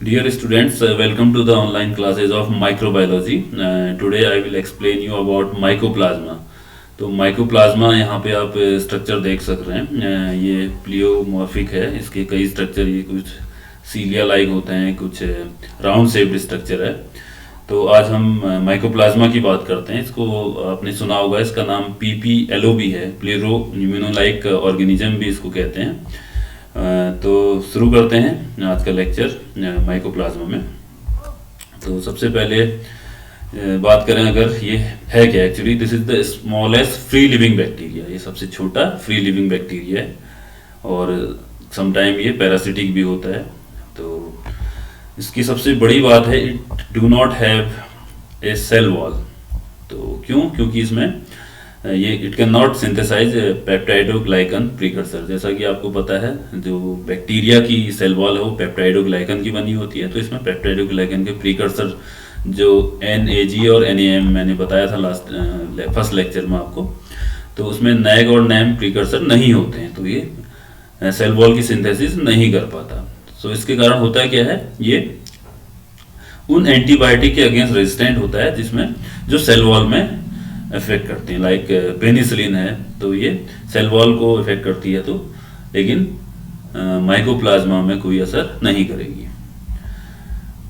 Dear students, welcome to the online classes of microbiology. Today I will explain you about mycoplasma. तो mycoplasma यहाँ पे आप structure देख सक रहे हैं। ये प्लियोमॉर्फिक है, इसके कई स्ट्रक्चर, ये कुछ सीलिया लाइक होते हैं, कुछ राउंड शेप्ड स्ट्रक्चर है। तो आज हम माइकोप्लाज्मा की बात करते हैं। इसको आपने सुना होगा, इसका नाम PPLOB है, प्लेरो न्यूमिनोलाइक ऑर्गेनिज्म भी इसको कहते हैं। तो शुरू करते हैं आज का लेक्चर माइकोप्लाज्मा में। तो सबसे पहले बात करें, अगर ये है क्या, actually this is the smallest free living bacteria. ये सबसे छोटा फ्री लिविंग बैक्टीरिया है और समटाइम ये पैरासिटिक भी होता है। तो इसकी सबसे बड़ी बात है, it do not have a cell wall. तो क्योंकि इसमें ये it can not synthesise peptidoglycan precursor. जैसा कि आपको पता है, जो बैक्टीरिया की सेल वॉल है वो पेप्टाइडोग्लाइकन की बनी होती है। तो इसमें पेप्टाइडोग्लाइकन के प्रीकर्सर जो NAG और NAM मैंने बताया था फर्स्ट लेक्चर में आपको, तो उसमें नैग और नैम प्रीकर्सर नहीं होते हैं। तो ये सेल वॉल की सिंथेसिस नहीं कर पाता। तो इसके कारण होता क्या है, ये उन एंटीबायोटिक के अगेंस्ट रेजिस्टेंट होता है जिसमें जो सेल वॉल में इफेक्ट करती हैं। लाइक पेनिसिलिन है, तो ये सेल वॉल को इफेक्ट करती है, तो लेकिन माइकोप्लाज्मा में कोई असर नहीं करेगी।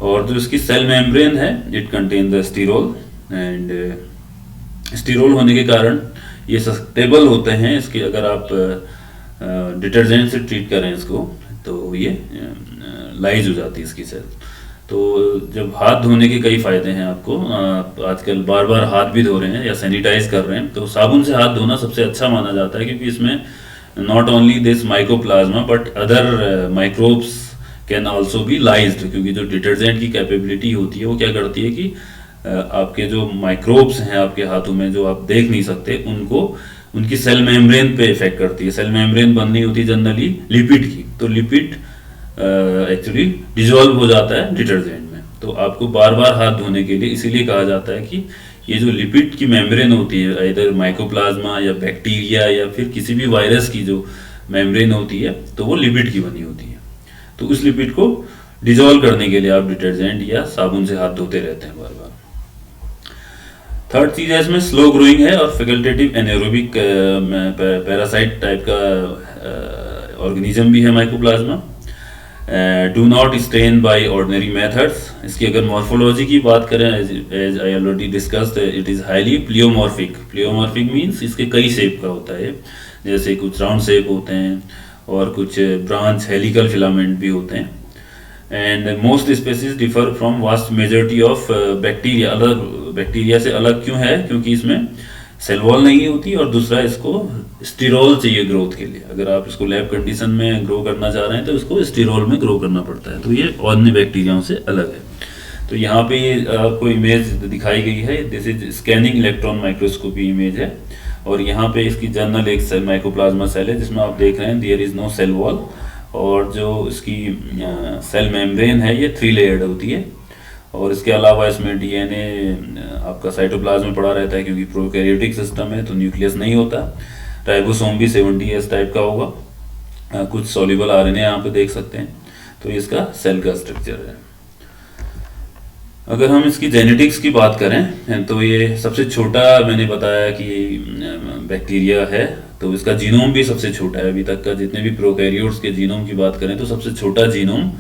और जो इसकी सेल मेम्ब्रेन है, it contain the sterol, and sterol होने के कारण ये सस्टेबल होते हैं। इसके अगर आप डिटर्जेंट से ट्रीट करें इसको, तो ये लाइज हो जाती है इसकी सेल। तो जब हाथ धोने के कई फायदे हैं आपको, आप आजकल बार बार हाथ भी धो रहे हैं या सैनिटाइज कर रहे हैं, तो साबुन से हाथ धोना सबसे अच्छा माना जाता है, क्योंकि इसमें not only this mycoplasma but other microbes can also be lysed. क्योंकि जो डिटर्जेंट की कैपेबिलिटी होती है वो क्या करती है कि आपके जो माइक्रोब्स हैं आपके हाथों में, जो आप देख नहीं सकते, उनको उनकी सेल मेम्ब्रेन पे इफेक्ट करती है। सेल मेम्ब्रेन बननी होती है जनरली लिपिड की, तो लिपिड एक्चुअली डिजोल्व हो जाता है डिटर्जेंट में। तो आपको बार बार हाथ धोने के लिए इसीलिए कहा जाता है कि ये जो लिपिड की मेम्ब्रेन होती है, इधर माइकोप्लाज्मा या बैक्टीरिया या फिर किसी भी वायरस की जो मेम्ब्रेन होती है, तो वो लिपिड की बनी होती है। तो उस लिपिड को डिजोल्व करने के लिए आप डिटर्जेंट या साबुन से हाथ धोते रहते हैं बार बार। थर्ड चीज है, इसमें स्लो ग्रोइंग है और फैकल्टेटिव एनारोबिक पैरासाइट टाइप का ऑर्गेनिज्म भी है mycoplasma. Do not stain by ordinary methods. इसकी अगर मॉर्फोलॉजी की बात करें, as I already discussed, it is highly pleomorphic. Pleomorphic means इसके कई शेप का होता है, जैसे कुछ राउंड शेप होते हैं और कुछ ब्रांच हेलिकल फिलामेंट भी होते हैं। And most species differ from vast majority of bacteria. अलग बैक्टीरिया से अलग क्यों है, क्योंकि इसमें सेल वॉल नहीं होती, और दूसरा इसको स्टीरोल चाहिए ग्रोथ के लिए। अगर आप इसको लैब कंडीशन में ग्रो करना चाह रहे हैं तो इसको स्टीरोल में ग्रो करना पड़ता है। तो ये अन्य बैक्टीरियाओं से अलग है। तो यहाँ पे आपको इमेज दिखाई गई है, this is scanning electron microscopy image है, और यहाँ पे इसकी जनरल एक सेल माइकोप्लाज्मा सेल है जिसमें आप देख रहे हैं there is no cell wall, और जो इसकी सेल मेम्ब्रेन है ये 3 लेयर्ड होती है। और इसके अलावा इसमें DNA आपका साइटोप्लाज्म में पड़ा रहता है, क्योंकि प्रोकैरियोटिक सिस्टम है तो न्यूक्लियस नहीं होता। राइबोसोम भी 70S टाइप का होगा। कुछ सॉल्युबल RNA यहाँ पे देख सकते हैं। तो इसका सेल का स्ट्रक्चर है। अगर हम इसकी जेनेटिक्स की बात करें, तो ये सबसे छोटा मैंने बताया कि बैक्टीरिया है, तो इसका जीनोम भी सबसे छोटा है। अभी तक का जितने भी प्रोकैरियोट्स के जीनोम की बात करें तो सबसे छोटा जीनोम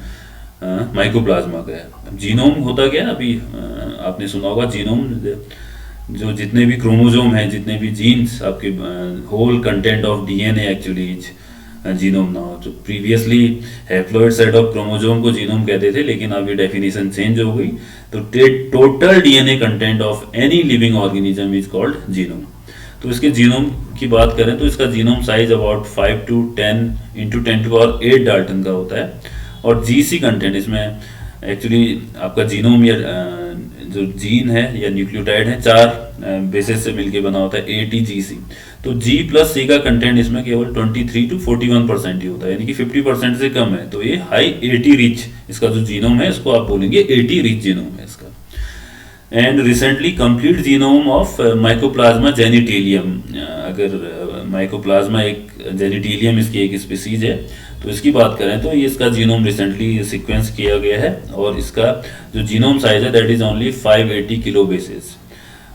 माइकोप्लाज्मा का है। जीनोम होता क्या, अभी आपने सुना होगा, जीनोम जो जितने भी क्रोमोजोम हैं, जितने भी जीन्स आपके, whole content of DNA actually is genome now. जो previously haploid set of chromosome को जीनोम कहते थे, लेकिन अभी डेफिनेशन चेंज हो गई। तो total DNA content of any living organism is called genome. तो इसके जीनोम की बात करें तो इसका genome size about 5 to 10 × 10⁸ dalton का होता है। और GC कंटेंट, इसमें एक्चुअली आपका जीनोम या जो जीन है या न्यूक्लियोटाइड है, 4 बेसिस से मिलके बना होता है, ATGC। तो G + C का कंटेंट इसमें केवल 23 to 41% ही होता है, यानी कि 50% से कम है। तो ये हाई AT रिच इसका जो जीनोम है, इसको आप बोलेंगे AT रिच जीनोम है इसका। And recently complete genome of mycoplasma genitalium. अगर माइकोप्लाज्मा एक जेनिटेलियम इसकी एक स्पीसीज है, तो इसकी बात करें तो ये इसका जीनोम रिसेंटली सीक्वेंस किया गया है और इसका जो जीनोम साइज है that is only 580 kilo bases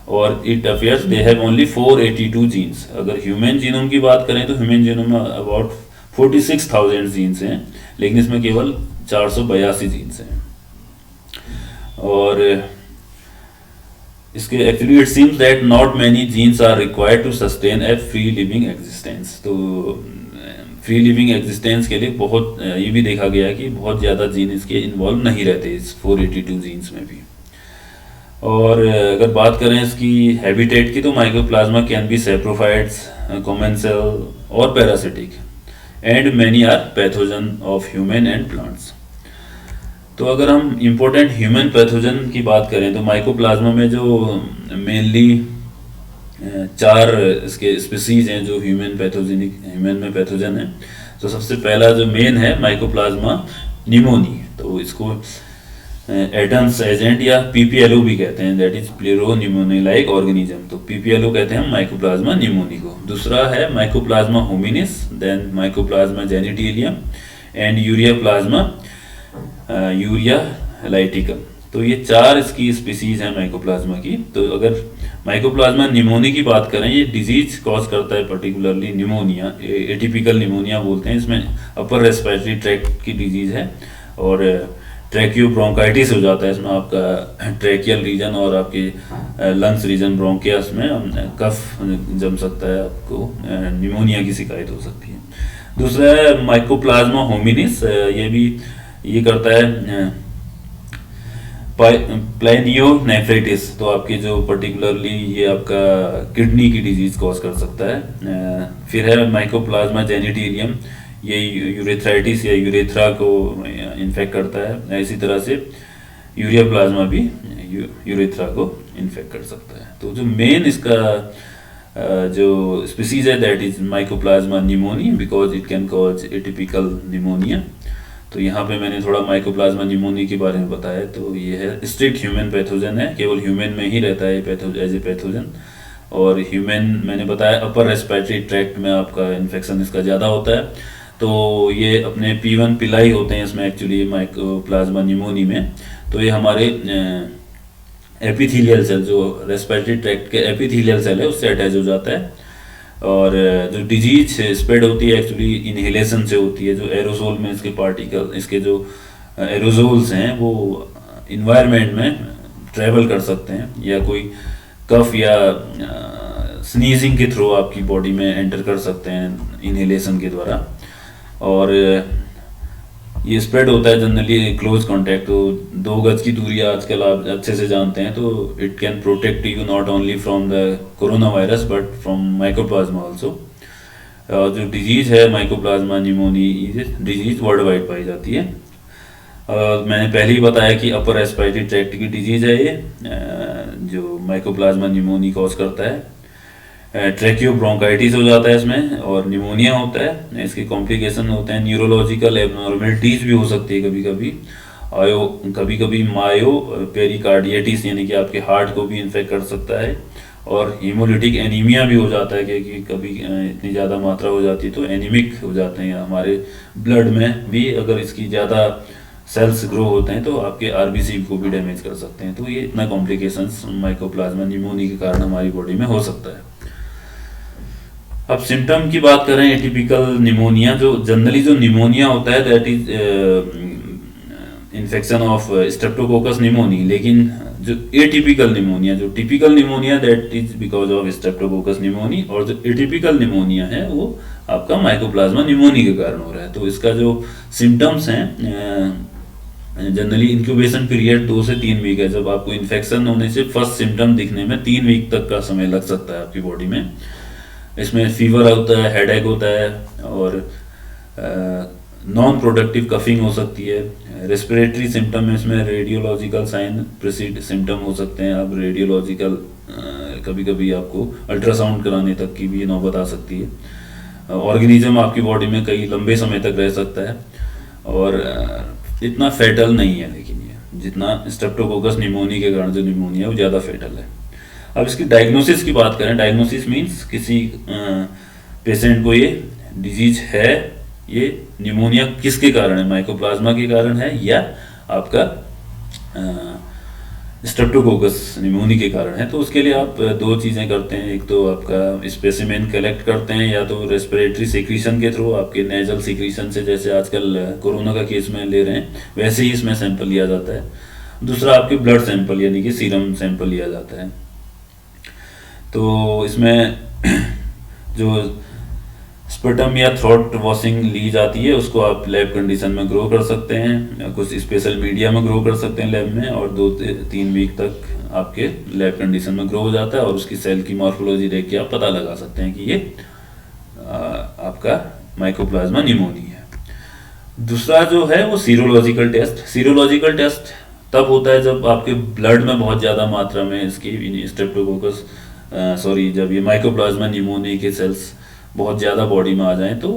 और it appears they have only 482 genes. अगर ह्यूमन जीनोम की बात करें तो ह्यूमन जीनोम में अबाउट 46,000 जीन्स हैं, लेकिन इसमें केवल 482 जीन्स हैं। और इसके actually it seems that not many genes are required to sustain a free living existence. तो फ्री लिविंग एग्जिस्टेंस के लिए बहुत ये भी देखा गया है कि बहुत ज़्यादा जीन इसके इन्वॉल्व नहीं रहते इस 482 जीन्स में भी। और अगर बात करें इसकी हैबिटेट की तो mycoplasma can be saprophytes, commensal और parasitic and many are pathogen of human and plants. तो अगर हम इम्पोर्टेंट ह्यूमन पैथोजन की बात करें तो माइकोप्लाज्मा में जो मेनली 4 इसके स्पीसीज हैं जो ह्यूमन में पैथोजन है। तो सबसे पहला जो मेन है माइकोप्लाज्मा निमोनी, तो इसको एडम्स एजेंट या पीपीएलओ भी कहते हैं, that is pleuropneumonia like organism. तो पीपीएलओ कहते हैं हम माइकोप्लाज्मा निमोनी को। दूसरा है mycoplasma hominis, then mycoplasma genitalium and ureaplasma urealyticum. तो ये 4 इसकी स्पीसीज हैं माइकोप्लाज्मा की। तो अगर माइकोप्लाज्मा निमोनी की बात करें, ये डिजीज कॉज करता है पर्टिकुलरली निमोनिया, एटिपिकल निमोनिया बोलते हैं। इसमें अपर रेस्पिरेटरी ट्रैक्ट की डिजीज है और ट्रैकियोब्रोंकाइटिस हो जाता है इसमें, आपका ट्रैकियल रीजन और आपके लंग्स रीजन ब्रोंकियस में कफ जम सकता है, आपको निमोनिया की शिकायत हो सकती है। दूसरा है माइकोप्लाज्मा होमिनिस, ये करता है प्लाइनियोनेफ्राइटिस। तो आपकी जो पर्टिकुलरली ये आपका किडनी की डिजीज कॉज कर सकता है। फिर है माइकोप्लाज्मा जेनिटेलियम, ये यूरेथ्राइटिस या यूरेथ्रा को इन्फेक्ट करता है। इसी तरह से यूरिया प्लाज्मा भी यूरेथ्रा को इन्फेक्ट कर सकता है। तो जो मेन इसका जो स्पीसीज है that is mycoplasma pneumoniae because it can cause atypical pneumonia. तो यहाँ पे मैंने थोड़ा माइकोप्लाज्मा निमोनी के बारे में बताया। तो ये है स्ट्रिक्ट ह्यूमन पैथोजन है, केवल ह्यूमन में ही रहता है एज ए पैथोजन। और ह्यूमन मैंने बताया अपर रेस्पिरेटरी ट्रैक्ट में आपका इन्फेक्शन इसका ज़्यादा होता है। तो ये अपने P1 पिलाई होते हैं इसमें एक्चुअली माइकोप्लाज्मा निमोनी में। तो ये हमारे एपिथेलियल सेल, जो रेस्पिरेटरी ट्रैक्ट के एपिथेलियल सेल है उससे अटैच हो जाता है। और जो डिजीज स्प्रेड होती है एक्चुअली इनहेलेशन से होती है। जो एरोसोल में इसके पार्टिकल, इसके जो एरोसोल्स हैं वो इन्वायरमेंट में ट्रेवल कर सकते हैं, या कोई कफ या स्नीजिंग के थ्रू आपकी बॉडी में एंटर कर सकते हैं इनहेलेशन के द्वारा। और ये स्प्रेड होता है जनरली क्लोज कांटेक्ट। तो 2 गज की दूरी आजकल आप अच्छे से जानते हैं। तो it can protect you not only from the corona virus but from mycoplasma also. जो डिजीज है mycoplasma pneumoniae disease world wide पाई जाती है। मैंने पहले ही बताया कि अपर रेस्पिरेटरी ट्रैक्ट की डिजीज है ये, जो माइकोप्लाज्मा निमोनी कॉज करता है। ट्रैकियोब्रोंकाइटिस हो जाता है इसमें और निमोनिया होता है। इसके कॉम्प्लिकेशन होते हैं, न्यूरोलॉजिकल एबनॉर्मलिटीज भी हो सकती है कभी कभी मायो पेरिकार्डियटिस, यानी कि आपके हार्ट को भी इन्फेक्ट कर सकता है। और हीमोलिटिक एनीमिया भी हो जाता है, क्योंकि कभी इतनी ज़्यादा मात्रा हो जाती है तो एनीमिक हो जाते हैं। हमारे ब्लड में भी अगर इसकी ज़्यादा सेल्स ग्रो होते हैं तो आपके आरबीसी को भी डैमेज कर सकते हैं। तो ये इतना कॉम्प्लिकेशंस माइकोप्लाज्मा निमोनी के कारण हमारी बॉडी में हो सकता है। अब सिम्टम की बात करें, एटिपिकल निमोनिया, जो जनरली जो निमोनिया होता है that is infection of Streptococcus pneumoniae. लेकिन जो एटिपिकल निमोनिया, जो typical pneumonia that is because of Streptococcus pneumoniae, और जो एटिपिकल निमोनिया है वो आपका माइकोप्लाज्मा निमोनी के कारण हो रहा है। तो इसका जो सिम्टम्स हैं, जनरली इंक्यूबेशन पीरियड 2 से 3 वीक है। जब आपको इन्फेक्शन होने से फर्स्ट सिम्टम दिखने में 3 वीक तक का समय लग सकता है आपकी बॉडी में। इसमें फीवर होता है, हेडेक होता है और नॉन प्रोडक्टिव कफिंग हो सकती है। रेस्पिरेटरी सिम्टम में इसमें रेडियोलॉजिकल साइन प्रीसीड सिम्टम हो सकते हैं। अब रेडियोलॉजिकल कभी कभी आपको अल्ट्रासाउंड कराने तक की भी नौबत आ सकती है। ऑर्गेनिज्म आपकी बॉडी में कई लंबे समय तक रह सकता है और इतना फेटल नहीं है, लेकिन ये जितना स्ट्रेप्टोकोकस निमोनी के कारण जो निमोनिया है वो ज़्यादा फेटल है। अब इसकी डायग्नोसिस की बात करें, डायग्नोसिस मीन्स किसी पेशेंट को ये डिजीज है ये निमोनिया किसके कारण है, माइकोप्लाज्मा के कारण है या आपका स्ट्रेप्टोकोकस निमोनी के कारण है। तो उसके लिए आप दो चीज़ें करते हैं, एक तो आपका स्पेसिमेन कलेक्ट करते हैं या तो रेस्पिरेटरी सिक्रीशन के थ्रू, आपके नेजल सिक्रीशन से, जैसे आजकल कोरोना का केस में ले रहे हैं वैसे ही इसमें सैंपल लिया जाता है। दूसरा आपके ब्लड सैंपल यानी कि सीरम सैंपल लिया जाता है। तो इसमें जो स्पर्टम या थ्रोट वॉशिंग ली जाती है उसको आप लैब कंडीशन में ग्रो कर सकते हैं, कुछ स्पेशल मीडिया में ग्रो कर सकते हैं लैब में, और 2-3 वीक तक आपके लैब कंडीशन में ग्रो हो जाता है और उसकी सेल की मॉर्फोलॉजी देख के आप पता लगा सकते हैं कि ये आपका माइकोप्लाज्मा निमोनी है। दूसरा जो है वो सीरोलॉजिकल टेस्ट। सीरोलॉजिकल टेस्ट तब होता है जब आपके ब्लड में बहुत ज़्यादा मात्रा में इसकी स्ट्रेप्टोकोकस जब ये माइकोप्लाज्मा निमोनी के सेल्स बहुत ज़्यादा बॉडी में आ जाएं तो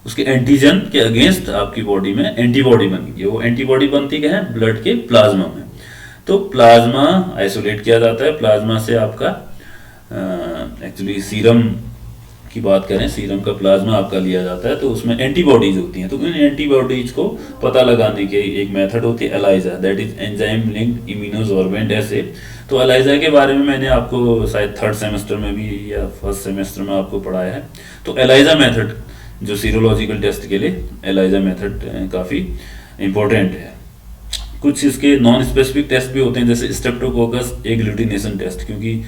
उसके एंटीजन के अगेंस्ट आपकी बॉडी में एंटीबॉडी बनेगी। वो एंटीबॉडी बनती क्या है, ब्लड के प्लाज्मा में। तो प्लाज्मा आइसोलेट किया जाता है। प्लाज्मा से आपका एक्चुअली सीरम की बात करें, सीरम का प्लाज्मा आपका लिया जाता है तो उसमें एंटीबॉडीज होती हैं। तो इन एंटीबॉडीज को पता लगाने की एक मेथड होती है ELISA, that is enzyme linked immunosorbent assay. तो एलाइजा के बारे में मैंने आपको शायद 3rd सेमेस्टर में भी या 1st सेमेस्टर में आपको पढ़ाया है। तो एलाइजा मेथड जो सीरोलॉजिकल टेस्ट के लिए, एलाइजा मेथड काफ़ी इम्पोर्टेंट है। कुछ इसके नॉन स्पेसिफिक टेस्ट भी होते हैं जैसे स्ट्रेप्टोकोकस एग्लूटिनेशन टेस्ट, क्योंकि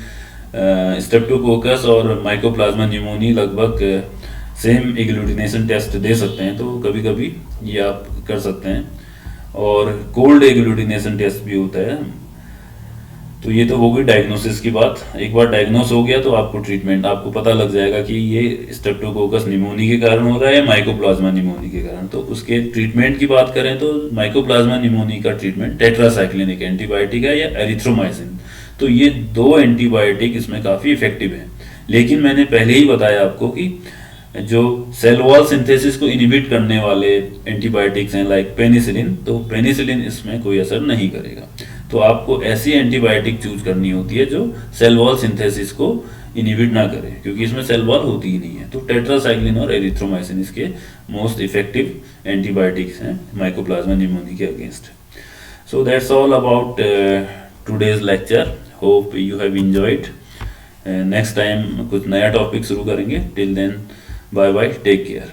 स्ट्रेप्टोकोकस और माइकोप्लाज्मा निमोनी लगभग सेम एग्लूटिनेशन टेस्ट दे सकते हैं, तो कभी कभी ये आप कर सकते हैं। और कोल्ड एग्लूटिनेशन टेस्ट भी होता है। तो ये तो हो गई डायग्नोसिस की बात। एक बार डायग्नोस हो गया तो आपको ट्रीटमेंट, आपको पता लग जाएगा कि ये स्ट्रेप्टोकोकस निमोनी के कारण हो रहा है या माइकोप्लाज्मा निमोनी के कारण। तो उसके ट्रीटमेंट की बात करें तो माइकोप्लाज्मा निमोनी का ट्रीटमेंट टेट्रासाइक्लिन एक एंटीबायोटिक है या एरिथ्रोमाइसिन। तो ये 2 एंटीबायोटिक इसमें काफ़ी इफेक्टिव हैं। लेकिन मैंने पहले ही बताया आपको कि जो सेल वॉल सिंथेसिस को इनहिबिट करने वाले एंटीबायोटिक्स हैं लाइक पेनिसिलिन, तो पेनिसिलिन इसमें कोई असर नहीं करेगा। तो आपको ऐसी एंटीबायोटिक चूज करनी होती है जो सेल वॉल सिंथेसिस को इनहिबिट ना करे, क्योंकि इसमें सेल वॉल होती ही नहीं है। तो टेट्रासाइक्लिन और एरिथ्रोमाइसिन इसके मोस्ट इफेक्टिव एंटीबायोटिक्स हैं माइकोप्लाज्मा निमोनी के against. So that's all about today's lecture. Hope you have enjoyed. Next time कुछ नया टॉपिक शुरू करेंगे। Till then bye bye, take care.